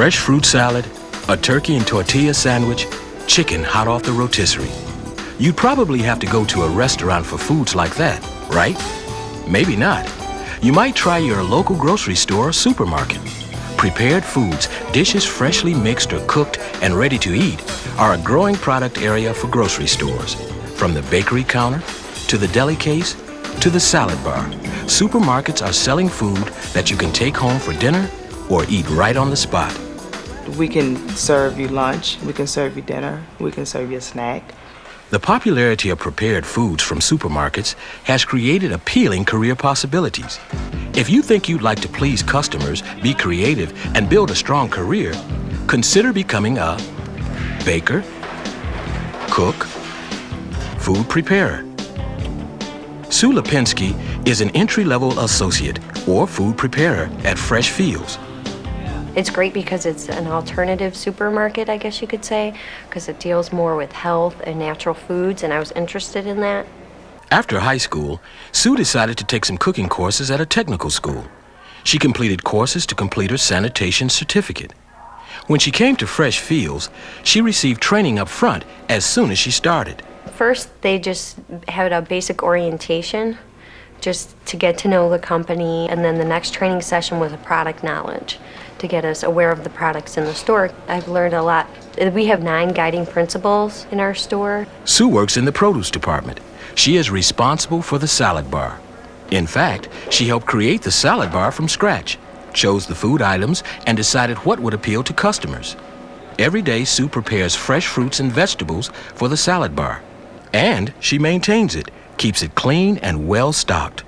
fresh fruit salad, a turkey and tortilla sandwich, chicken hot off the rotisserie. You'd probably have to go to a restaurant for foods like that, right? Maybe not. You might try your local grocery store or supermarket. Prepared foods, dishes freshly mixed or cooked and ready to eat, are a growing product area for grocery stores. From the bakery counter, to the deli case, to the salad bar, supermarkets are selling food that you can take home for dinner or eat right on the spot. We can serve you lunch, we can serve you dinner, we can serve you a snack. The popularity of prepared foods from supermarkets has created appealing career possibilities. If you think you'd like to please customers, be creative, and build a strong career, consider becoming a baker, cook, food preparer. Sue Lipinski is an entry-level associate or food preparer at Fresh Fields. It's great because it's an alternative supermarket, I guess you could say, because it deals more with health and natural foods, and I was interested in that. After high school, Sue decided to take some cooking courses at a technical school. She completed courses to complete her sanitation certificate. When she came to Fresh Fields, she received training up front as soon as she started. First, they just had a basic orientation, just to get to know the company, and then the next training session was a product knowledge to get us aware of the products in the store. I've learned a lot. We have 9 guiding principles in our store. Sue works in the produce department. She is responsible for the salad bar. In fact, she helped create the salad bar from scratch, chose the food items, and decided what would appeal to customers. Every day, Sue prepares fresh fruits and vegetables for the salad bar. And she maintains it, keeps it clean and well-stocked.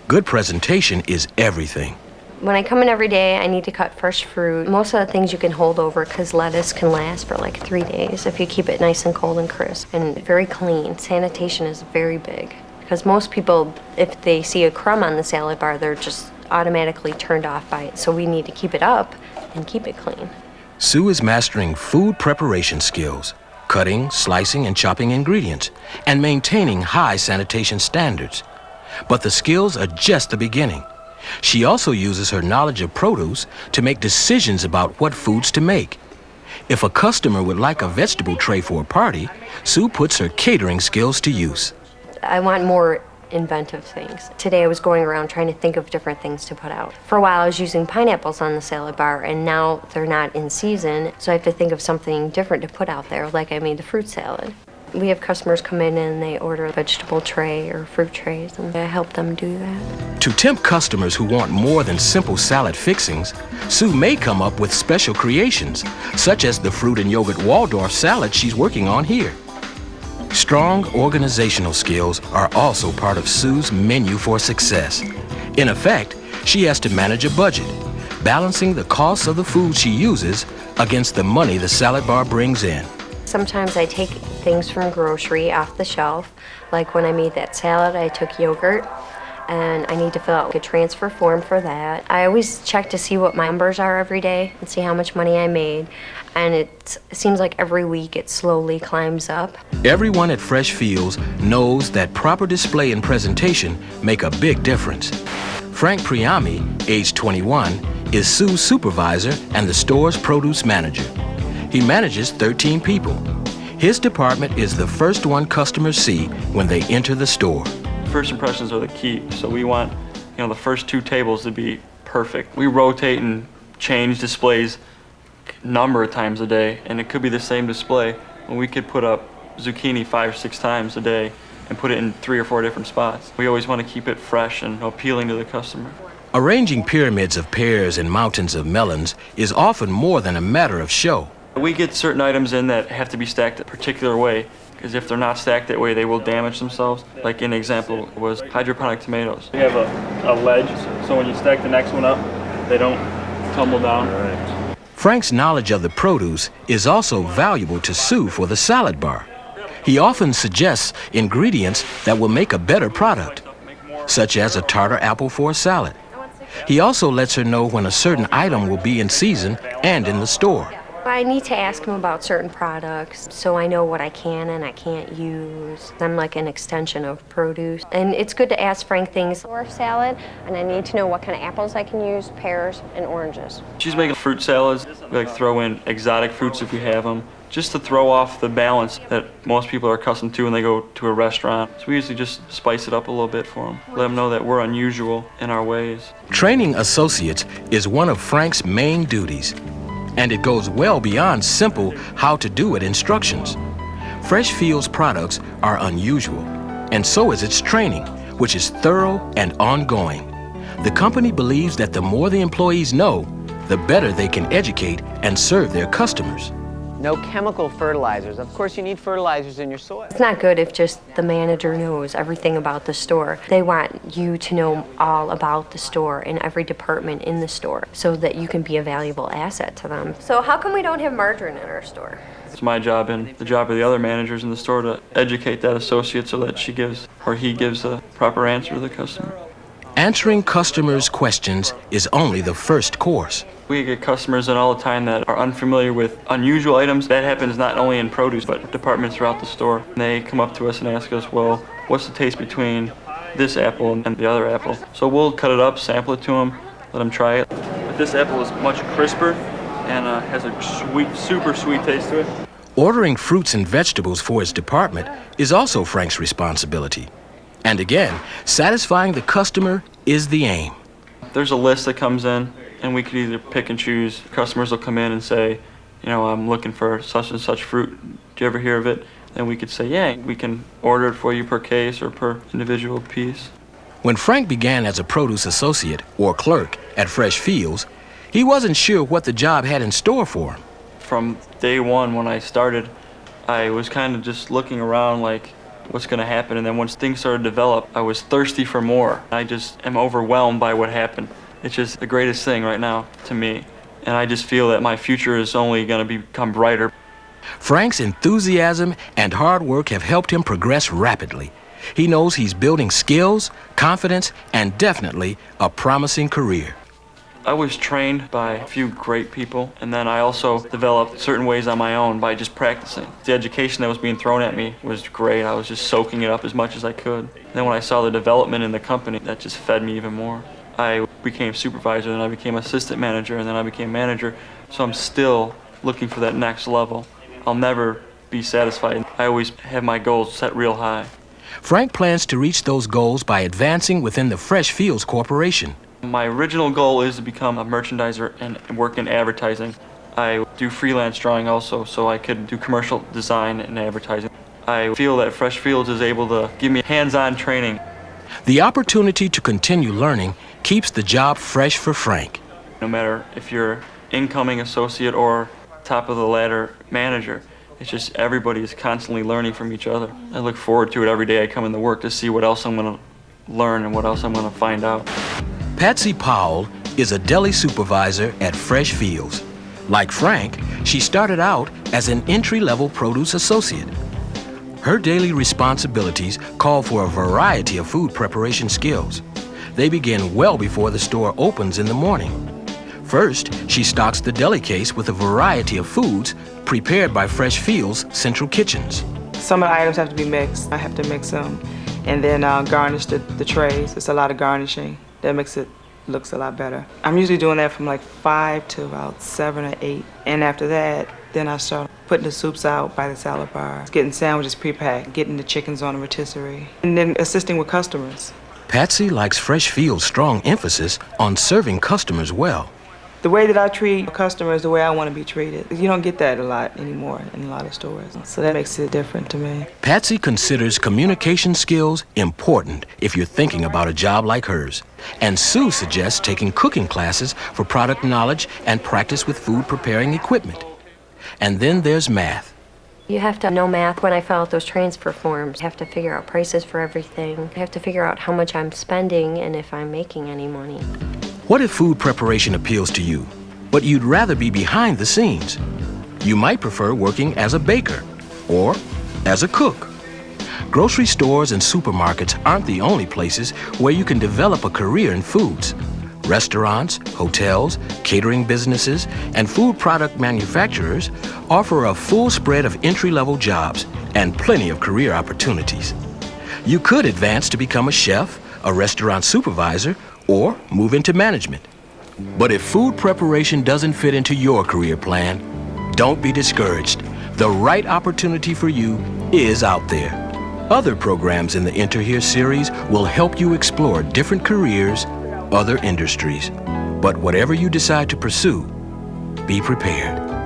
Good presentation is everything. When I come in every day, I need to cut fresh fruit. Most of the things you can hold over because lettuce can last for like 3 days if you keep it nice and cold and crisp and very clean. Sanitation is very big because most people, if they see a crumb on the salad bar, they're just automatically turned off by it. So we need to keep it up and keep it clean. Sue is mastering food preparation skills, cutting, slicing, and chopping ingredients, and maintaining high sanitation standards. But the skills are just the beginning. She also uses her knowledge of produce to make decisions about what foods to make. If a customer would like a vegetable tray for a party, Sue puts her catering skills to use. I want more inventive things. Today I was going around trying to think of different things to put out. For a while I was using pineapples on the salad bar, and now they're not in season, so I have to think of something different to put out there, like I made the fruit salad. We have customers come in and they order a vegetable tray or fruit trays, and I help them do that. To tempt customers who want more than simple salad fixings, Sue may come up with special creations, such as the fruit and yogurt Waldorf salad she's working on here. Strong organizational skills are also part of Sue's menu for success. In effect, she has to manage a budget, balancing the costs of the food she uses against the money the salad bar brings in. Sometimes I take things from grocery off the shelf. Like when I made that salad, I took yogurt, and I need to fill out a transfer form for that. I always check to see what my numbers are every day and see how much money I made. And it seems like every week it slowly climbs up. Everyone at Fresh Fields knows that proper display and presentation make a big difference. Frank Priami, age 21, is Sue's supervisor and the store's produce manager. He manages 13 people. His department is the first one customers see when they enter the store. First impressions are the key, so we want, the first 2 tables to be perfect. We rotate and change displays a number of times a day, and it could be the same display when we could put up zucchini 5 or 6 times a day and put it in 3 or 4 different spots. We always want to keep it fresh and appealing to the customer. Arranging pyramids of pears and mountains of melons is often more than a matter of show. We get certain items in that have to be stacked a particular way, because if they're not stacked that way, they will damage themselves. Like an example was hydroponic tomatoes. We have a ledge, so when you stack the next one up, they don't tumble down. Right. Frank's knowledge of the produce is also valuable to Sue for the salad bar. He often suggests ingredients that will make a better product, such as a tartar apple for a salad. He also lets her know when a certain item will be in season and in the store. I need to ask them about certain products so I know what I can and I can't use. I'm like an extension of produce. And it's good to ask Frank things. Or salad, and I need to know what kind of apples I can use, pears and oranges. She's making fruit salads. We like throw in exotic fruits if we have them, just to throw off the balance that most people are accustomed to when they go to a restaurant. So we usually just spice it up a little bit for them, let them know that we're unusual in our ways. Training associates is one of Frank's main duties, and it goes well beyond simple how-to-do-it instructions. Fresh Fields products are unusual, and so is its training, which is thorough and ongoing. The company believes that the more the employees know, the better they can educate and serve their customers. No chemical fertilizers. Of course, you need fertilizers in your soil. It's not good if just the manager knows everything about the store. They want you to know all about the store and every department in the store so that you can be a valuable asset to them. So how come we don't have margarine in our store? It's my job and the job of the other managers in the store to educate that associate so that she gives or he gives a proper answer to the customer. Answering customers' questions is only the first course. We get customers in all the time that are unfamiliar with unusual items. That happens not only in produce, but departments throughout the store. They come up to us and ask us, well, what's the taste between this apple and the other apple? So we'll cut it up, sample it to them, let them try it. But this apple is much crisper and has a sweet, super sweet taste to it. Ordering fruits and vegetables for his department is also Frank's responsibility. And again, satisfying the customer is the aim. There's a list that comes in, and we could either pick and choose. Customers will come in and say, you know, I'm looking for such and such fruit. Do you ever hear of it? And we could say, yeah, we can order it for you per case or per individual piece. When Frank began as a produce associate or clerk at Fresh Fields, he wasn't sure what the job had in store for him. From day one when I started, I was kind of just looking around like, what's going to happen? And then once things started to develop, I was thirsty for more. I just am overwhelmed by what happened. It's just the greatest thing right now to me. And I just feel that my future is only going to become brighter. Frank's enthusiasm and hard work have helped him progress rapidly. He knows he's building skills, confidence, and definitely a promising career. I was trained by a few great people, and then I also developed certain ways on my own by just practicing. The education that was being thrown at me was great. I was just soaking it up as much as I could. Then when I saw the development in the company, that just fed me even more. I became supervisor, then I became assistant manager, and then I became manager. So I'm still looking for that next level. I'll never be satisfied. I always have my goals set real high. Frank plans to reach those goals by advancing within the Fresh Fields Corporation. My original goal is to become a merchandiser and work in advertising. I do freelance drawing also, so I could do commercial design and advertising. I feel that Fresh Fields is able to give me hands-on training. The opportunity to continue learning keeps the job fresh for Frank. No matter if you're incoming associate or top of the ladder manager, it's just everybody is constantly learning from each other. I look forward to it every day I come into work to see what else I'm going to learn and what else I'm going to find out. Patsy Powell is a deli supervisor at Fresh Fields. Like Frank, she started out as an entry-level produce associate. Her daily responsibilities call for a variety of food preparation skills. They begin well before the store opens in the morning. First, she stocks the deli case with a variety of foods prepared by Fresh Fields' central kitchens. Some of the items have to be mixed. I have to mix them and then garnish the trays. It's a lot of garnishing. That makes it looks a lot better. I'm usually doing that from like 5 to about 7 or 8. And after that, then I start putting the soups out by the salad bar, getting sandwiches pre-packed, getting the chickens on the rotisserie, and then assisting with customers. Patsy likes Fresh Fields' strong emphasis on serving customers well. The way that I treat customers is the way I want to be treated. You don't get that a lot anymore in a lot of stores, so that makes it different to me. Patsy considers communication skills important if you're thinking about a job like hers. And Sue suggests taking cooking classes for product knowledge and practice with food preparing equipment. And then there's math. You have to know math when I fill out those transfer forms. I have to figure out prices for everything. I have to figure out how much I'm spending and if I'm making any money. What if food preparation appeals to you, but you'd rather be behind the scenes? You might prefer working as a baker or as a cook. Grocery stores and supermarkets aren't the only places where you can develop a career in foods. Restaurants, hotels, catering businesses, and food product manufacturers offer a full spread of entry-level jobs and plenty of career opportunities. You could advance to become a chef, a restaurant supervisor, or move into management. But if food preparation doesn't fit into your career plan, don't be discouraged. The right opportunity for you is out there. Other programs in the Enter Here series will help you explore different careers, other industries. But whatever you decide to pursue, be prepared.